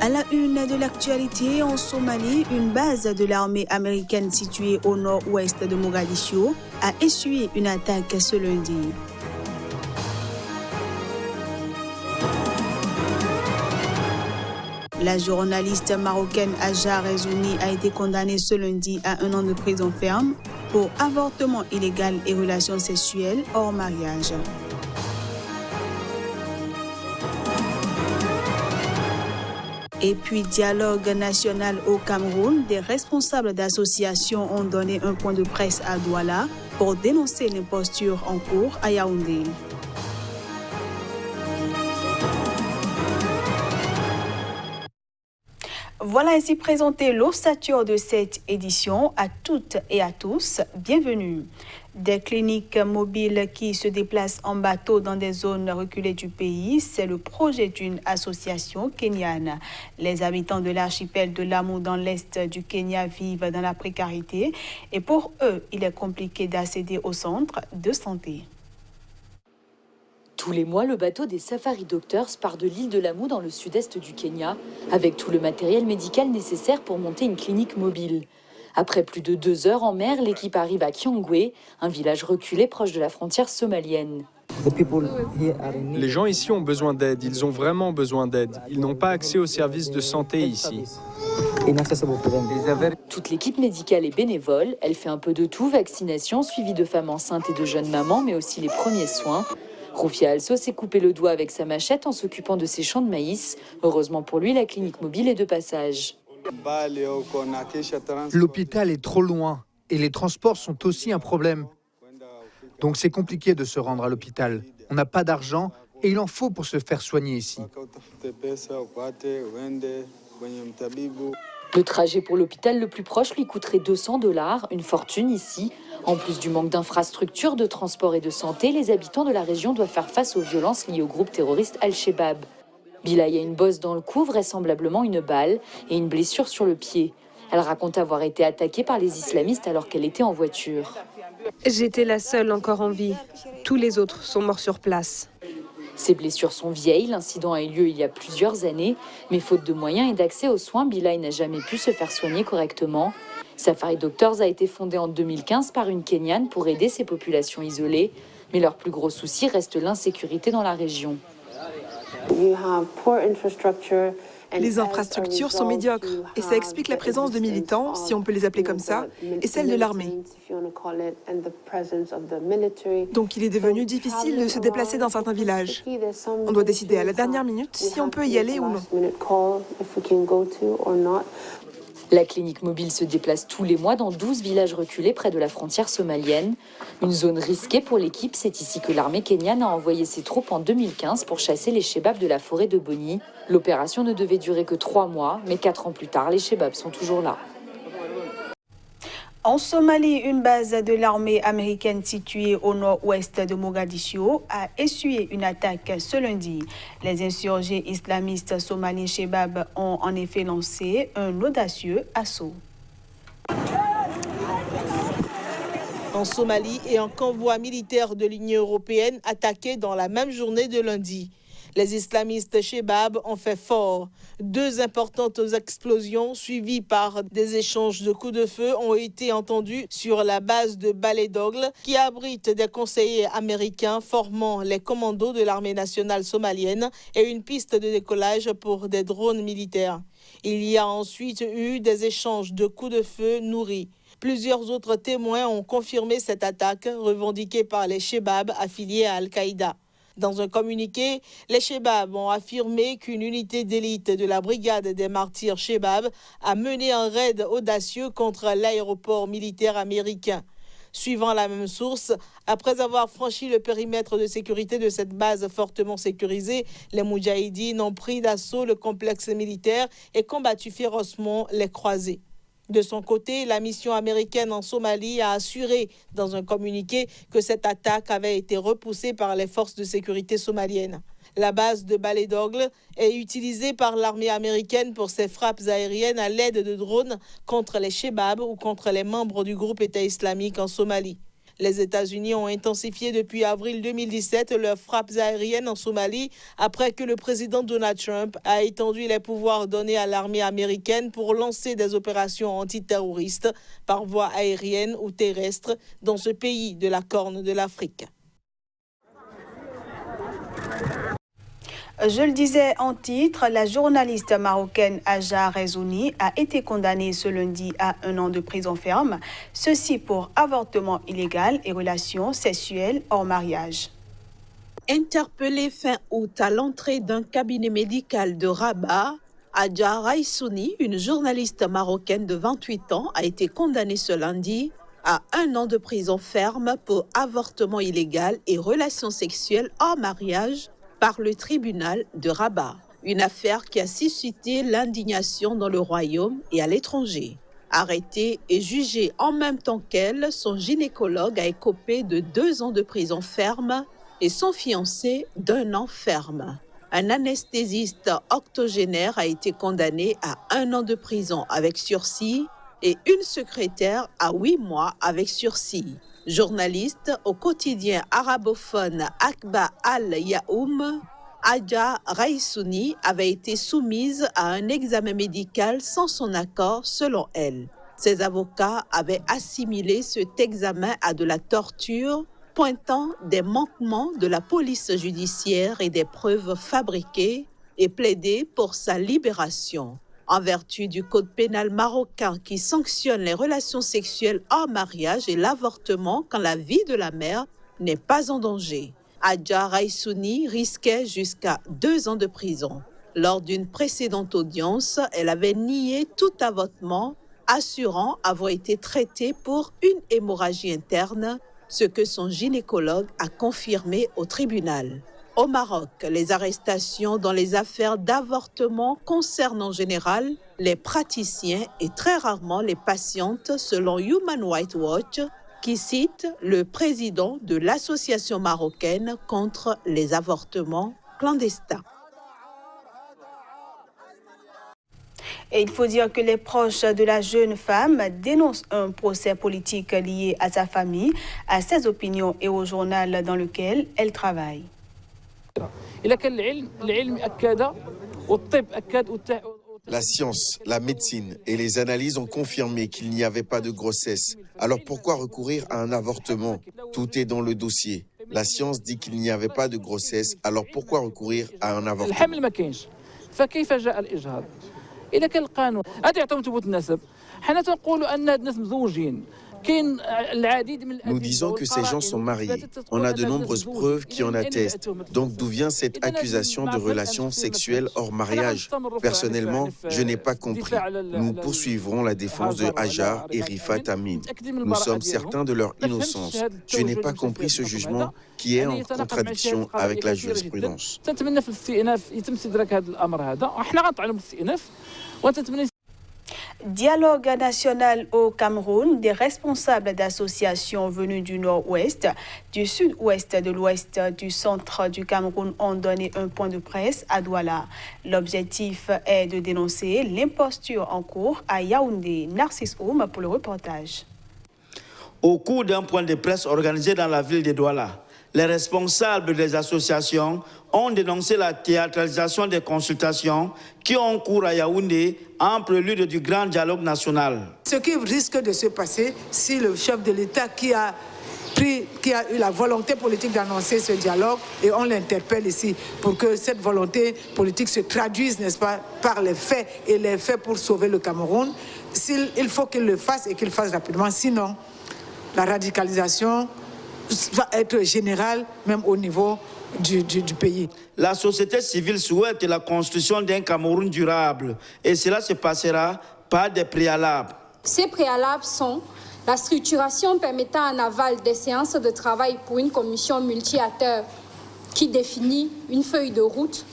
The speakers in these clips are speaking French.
À la une de l'actualité, en Somalie, une base de l'armée américaine située au nord-ouest de Mogadiscio a essuyé une attaque ce lundi. La journaliste marocaine Aja Rezouni a été condamnée ce lundi à 1 an de prison ferme pour avortement illégal et relations sexuelles hors mariage. Et puis, dialogue national au Cameroun, des responsables d'associations ont donné un point de presse à Douala pour dénoncer l'imposture en cours à Yaoundé. Voilà ainsi présenté l'ossature de cette édition. À toutes et à tous, bienvenue. Des cliniques mobiles qui se déplacent en bateau dans des zones reculées du pays, c'est le projet d'une association kenyane. Les habitants de l'archipel de Lamu dans l'est du Kenya vivent dans la précarité et pour eux, il est compliqué d'accéder aux centres de santé. Tous les mois, le bateau des Safari Doctors part de l'île de Lamu dans le sud-est du Kenya, avec tout le matériel médical nécessaire pour monter une clinique mobile. Après plus de 2 heures en mer, l'équipe arrive à Kiongwe, un village reculé proche de la frontière somalienne. Les gens ici ont besoin d'aide, ils ont vraiment besoin d'aide. Ils n'ont pas accès aux services de santé ici. Toute l'équipe médicale est bénévole, elle fait un peu de tout, vaccination, suivi de femmes enceintes et de jeunes mamans, mais aussi les premiers soins. Rufia Also s'est coupé le doigt avec sa machette en s'occupant de ses champs de maïs. Heureusement pour lui, la clinique mobile est de passage. L'hôpital est trop loin et les transports sont aussi un problème. Donc c'est compliqué de se rendre à l'hôpital. On n'a pas d'argent et il en faut pour se faire soigner ici. Le trajet pour l'hôpital le plus proche lui coûterait $200, une fortune ici. En plus du manque d'infrastructures, de transport et de santé, les habitants de la région doivent faire face aux violences liées au groupe terroriste Al-Shabaab. Bilay a une bosse dans le cou, vraisemblablement une balle, et une blessure sur le pied. Elle raconte avoir été attaquée par les islamistes alors qu'elle était en voiture. J'étais la seule encore en vie. Tous les autres sont morts sur place. Ces blessures sont vieilles, l'incident a eu lieu il y a plusieurs années, mais faute de moyens et d'accès aux soins, Bilay n'a jamais pu se faire soigner correctement. Safari Doctors a été fondé en 2015 par une Kenyane pour aider ces populations isolées, mais leur plus gros souci reste l'insécurité dans la région. Les infrastructures sont médiocres et ça explique la présence de militants, si on peut les appeler comme ça, et celle de l'armée. Donc il est devenu difficile de se déplacer dans certains villages. On doit décider à la dernière minute si on peut y aller ou non. La clinique mobile se déplace tous les mois dans 12 villages reculés près de la frontière somalienne. Une zone risquée pour l'équipe, c'est ici que l'armée kenyane a envoyé ses troupes en 2015 pour chasser les Shebabs de la forêt de Boni. L'opération ne devait durer que 3 mois, mais 4 ans plus tard, les Shebabs sont toujours là. En Somalie, une base de l'armée américaine située au nord-ouest de Mogadiscio a essuyé une attaque ce lundi. Les insurgés islamistes somaliens Shebab ont en effet lancé un audacieux assaut. En Somalie, et un convoi militaire de l'Union européenne attaqué dans la même journée de lundi. Les islamistes Shebab ont fait fort. 2 importantes explosions suivies par des échanges de coups de feu ont été entendues sur la base de Baledogle qui abrite des conseillers américains formant les commandos de l'armée nationale somalienne et une piste de décollage pour des drones militaires. Il y a ensuite eu des échanges de coups de feu nourris. Plusieurs autres témoins ont confirmé cette attaque revendiquée par les Shebab affiliés à Al-Qaïda. Dans un communiqué, les Shebab ont affirmé qu'une unité d'élite de la brigade des martyrs Shebab a mené un raid audacieux contre l'aéroport militaire américain. Suivant la même source, après avoir franchi le périmètre de sécurité de cette base fortement sécurisée, les Moudjahidines ont pris d'assaut le complexe militaire et combattu férocement les croisés. De son côté, la mission américaine en Somalie a assuré dans un communiqué que cette attaque avait été repoussée par les forces de sécurité somaliennes. La base de Baledogle est utilisée par l'armée américaine pour ses frappes aériennes à l'aide de drones contre les Shebab ou contre les membres du groupe État islamique en Somalie. Les États-Unis ont intensifié depuis avril 2017 leurs frappes aériennes en Somalie après que le président Donald Trump a étendu les pouvoirs donnés à l'armée américaine pour lancer des opérations antiterroristes par voie aérienne ou terrestre dans ce pays de la Corne de l'Afrique. Je le disais en titre, la journaliste marocaine Aja Rezouni a été condamnée ce lundi à 1 an de prison ferme, ceci pour avortement illégal et relations sexuelles hors mariage. Interpellée fin août à l'entrée d'un cabinet médical de Rabat, Aja Rezouni, une journaliste marocaine de 28 ans, a été condamnée ce lundi à 1 an de prison ferme pour avortement illégal et relations sexuelles hors mariage par le tribunal de Rabat. Une affaire qui a suscité l'indignation dans le royaume et à l'étranger. Arrêté et jugé en même temps qu'elle, son gynécologue a écopé de 2 ans de prison ferme et son fiancé d'1 an ferme. Un anesthésiste octogénaire a été condamné à 1 an de prison avec sursis et une secrétaire à 8 mois avec sursis. Journaliste au quotidien arabophone Akhbar al-Yaoum, Aja Rezouni avait été soumise à un examen médical sans son accord selon elle. Ses avocats avaient assimilé cet examen à de la torture, pointant des manquements de la police judiciaire et des preuves fabriquées et plaidé pour sa libération. En vertu du code pénal marocain qui sanctionne les relations sexuelles hors mariage et l'avortement quand la vie de la mère n'est pas en danger. Aja Rezouni risquait jusqu'à 2 ans de prison. Lors d'une précédente audience, elle avait nié tout avortement, assurant avoir été traitée pour une hémorragie interne, ce que son gynécologue a confirmé au tribunal. Au Maroc, les arrestations dans les affaires d'avortement concernent en général les praticiens et très rarement les patientes, selon Human Rights Watch, qui cite le président de l'association marocaine contre les avortements clandestins. Et il faut dire que les proches de la jeune femme dénoncent un procès politique lié à sa famille, à ses opinions et au journal dans lequel elle travaille. La science, la médecine et les analyses ont confirmé qu'il n'y avait pas de grossesse. Alors pourquoi recourir à un avortement? Tout est dans le dossier. La science dit qu'il n'y avait pas de grossesse, alors pourquoi recourir à un avortement? Nous disons que ces gens sont mariés. On a de nombreuses preuves qui en attestent. Donc d'où vient cette accusation de relations sexuelles hors mariage? Personnellement, je n'ai pas compris. Nous poursuivrons la défense de Hajar et Rifat Amin. Nous sommes certains de leur innocence. Je n'ai pas compris ce jugement qui est en contradiction avec la jurisprudence. Dialogue national au Cameroun, des responsables d'associations venues du nord-ouest, du sud-ouest, de l'ouest, du centre du Cameroun ont donné un point de presse à Douala. L'objectif est de dénoncer l'imposture en cours à Yaoundé. Narcisse Oum pour le reportage. Au cours d'un point de presse organisé dans la ville de Douala, les responsables des associations ont dénoncé la théâtralisation des consultations qui ont cours à Yaoundé en prélude du grand dialogue national. Ce qui risque de se passer si le chef de l'État qui a eu la volonté politique d'annoncer ce dialogue, et on l'interpelle ici pour que cette volonté politique se traduise, n'est-ce pas, par les faits, et les faits pour sauver le Cameroun, il faut qu'il le fasse et qu'il le fasse rapidement, sinon la radicalisation va être générale, même au niveau du pays. La société civile souhaite la construction d'un Cameroun durable et cela se passera par des préalables. Ces préalables sont la structuration permettant en aval des séances de travail pour une commission multi-acteurs qui définit une feuille de route,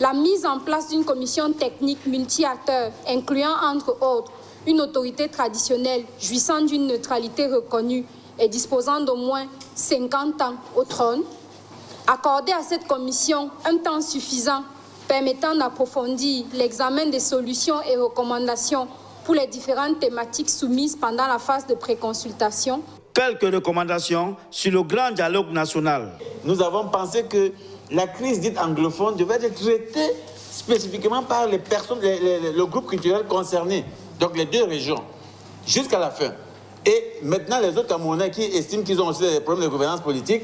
la mise en place d'une commission technique multi-acteurs incluant entre autres une autorité traditionnelle jouissant d'une neutralité reconnue et disposant d'au moins 50 ans au trône, accorder à cette commission un temps suffisant permettant d'approfondir l'examen des solutions et recommandations pour les différentes thématiques soumises pendant la phase de préconsultation. quelques recommandations sur le grand dialogue national. Nous avons pensé que la crise dite anglophone devait être traitée spécifiquement par les personnes, le groupe culturel concerné, donc les deux régions, jusqu'à la fin. Et maintenant, les autres Camerounais qui estiment qu'ils ont aussi des problèmes de gouvernance politique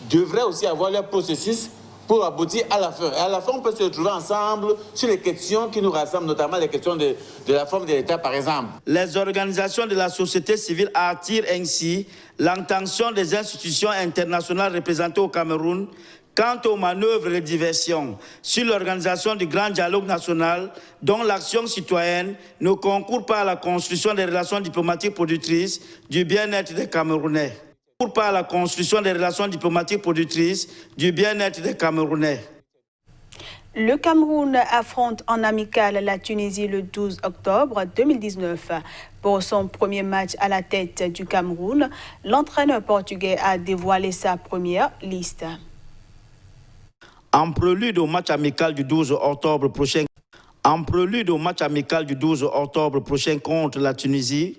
devraient aussi avoir leur processus pour aboutir à la fin. Et à la fin, on peut se retrouver ensemble sur les questions qui nous rassemblent, notamment les questions de la forme de l'État, par exemple. Les organisations de la société civile attirent ainsi l'attention des institutions internationales représentées au Cameroun quant aux manœuvres de diversion sur l'organisation du grand dialogue national dont l'action citoyenne ne concourt pas à la construction des relations diplomatiques productrices du bien-être des Camerounais. Par la construction des relations diplomatiques productrices du bien-être des Camerounais. Le Cameroun affronte en amical la Tunisie le 12 octobre 2019. Pour son premier match à la tête du Cameroun, l'entraîneur portugais a dévoilé sa première liste. En prélude au match amical du 12 octobre prochain, contre la Tunisie,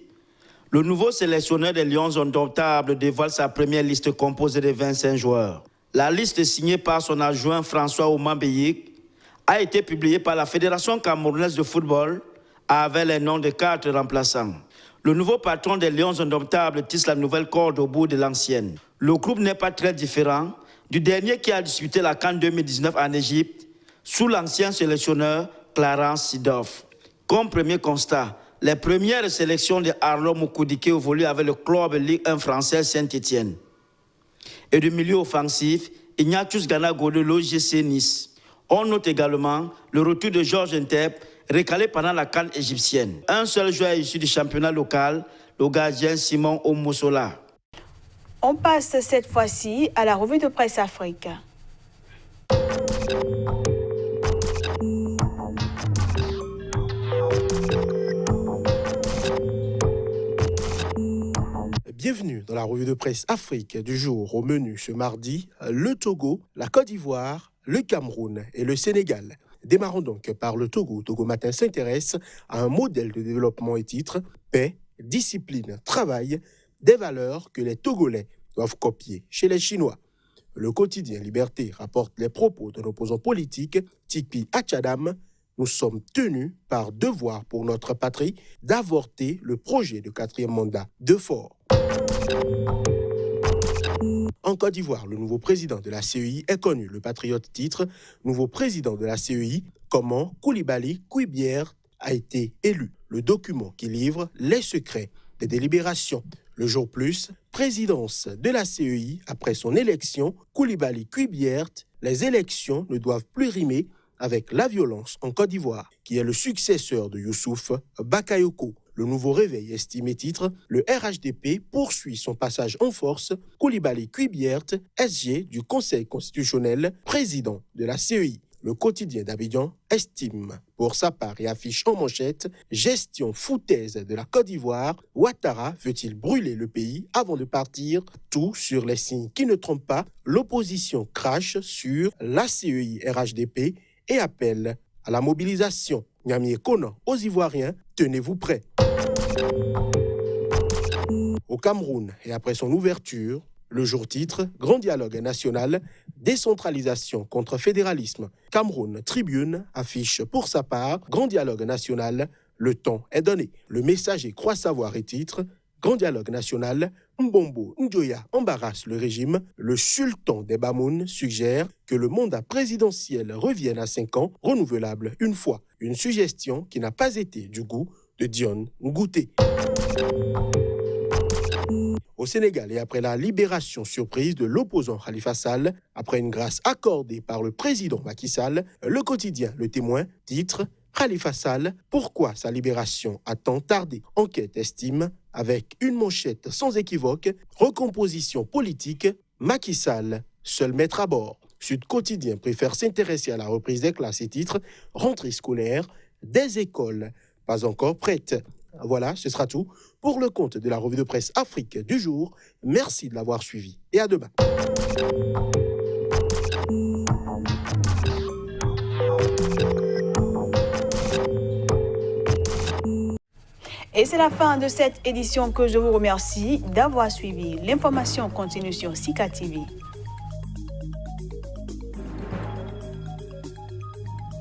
le nouveau sélectionneur des Lions indomptables dévoile sa première liste composée de 25 joueurs. La liste signée par son adjoint François Oumambeyik a été publiée par la Fédération camerounaise de football avec les noms de 4 remplaçants. Le nouveau patron des Lions indomptables tisse la nouvelle corde au bout de l'ancienne. Le groupe n'est pas très différent du dernier qui a disputé la CAN 2019 en Égypte sous l'ancien sélectionneur Clarence Seedorf. Comme premier constat, les premières sélections de Arlo Moukoudike évoluent avec le club Ligue 1 français Saint-Étienne. Et du milieu offensif, Ignatius Gana Godo, l'OGC Nice. On note également le retour de Georges Ntep, recalé pendant la CAN égyptienne. Un seul joueur issu du championnat local, le gardien Simon Omosola. On passe cette fois-ci à la revue de presse Afrique. Bienvenue dans la revue de presse Afrique du jour. Au menu ce mardi, le Togo, la Côte d'Ivoire, le Cameroun et le Sénégal. Démarrons donc par le Togo. Togo Matin s'intéresse à un modèle de développement et titre paix, discipline, travail, des valeurs que les Togolais doivent copier chez les Chinois. Le quotidien Liberté rapporte les propos d'un opposant politique, Tikpi Achadam. Nous sommes tenus par devoir pour notre patrie d'avorter le projet de 4e mandat de Faure. En Côte d'Ivoire, le nouveau président de la CEI est connu. Le patriote titre « Nouveau président de la CEI, comment Koulibaly Kouibière a été élu ». Le document qui livre les secrets des délibérations. Le jour plus, présidence de la CEI après son élection, Koulibaly Kouibière, les élections ne doivent plus rimer avec la violence en Côte d'Ivoire, qui est le successeur de Youssouf Bakayoko. Le nouveau réveil estimé titre « Le RHDP poursuit son passage en force, Koulibaly Kouibière, SG du Conseil constitutionnel, président de la CEI ». Le quotidien d'Abidjan estime pour sa part et affiche en manchette « Gestion foutaise de la Côte d'Ivoire, Ouattara veut-il brûler le pays avant de partir ?» Tout sur les signes qui ne trompent pas, l'opposition crache sur la CEI RHDP et appelle à la mobilisation. Nyamie Kona aux Ivoiriens, tenez-vous prêts. Au Cameroun, et après son ouverture, le jour titre « Grand dialogue national, décentralisation contre fédéralisme ». Cameroun Tribune affiche pour sa part « Grand dialogue national, le temps est donné ». Le messager croit savoir et titre « Grand dialogue national, Mbombo Ndoya embarrasse le régime. Le sultan des Bamoun suggère que le mandat présidentiel revienne à 5 ans, renouvelable une fois. Une suggestion qui n'a pas été du goût de Dion Ngouté. Au Sénégal, et après la libération surprise de l'opposant Khalifa Sall, après une grâce accordée par le président Macky Sall, le quotidien Le Témoin titre « Khalifa Sall, pourquoi sa libération a tant tardé ?» Enquête estime, avec une manchette sans équivoque, recomposition politique, Macky Sall, seul maître à bord. Sud Quotidien préfère s'intéresser à la reprise des classes et titre « Rentrée scolaire, des écoles pas encore prêtes ». Voilà, ce sera tout pour le compte de la revue de presse Afrique du jour. Merci de l'avoir suivi et à demain. Et c'est la fin de cette édition que je vous remercie d'avoir suivi. L'information continue sur Sika TV.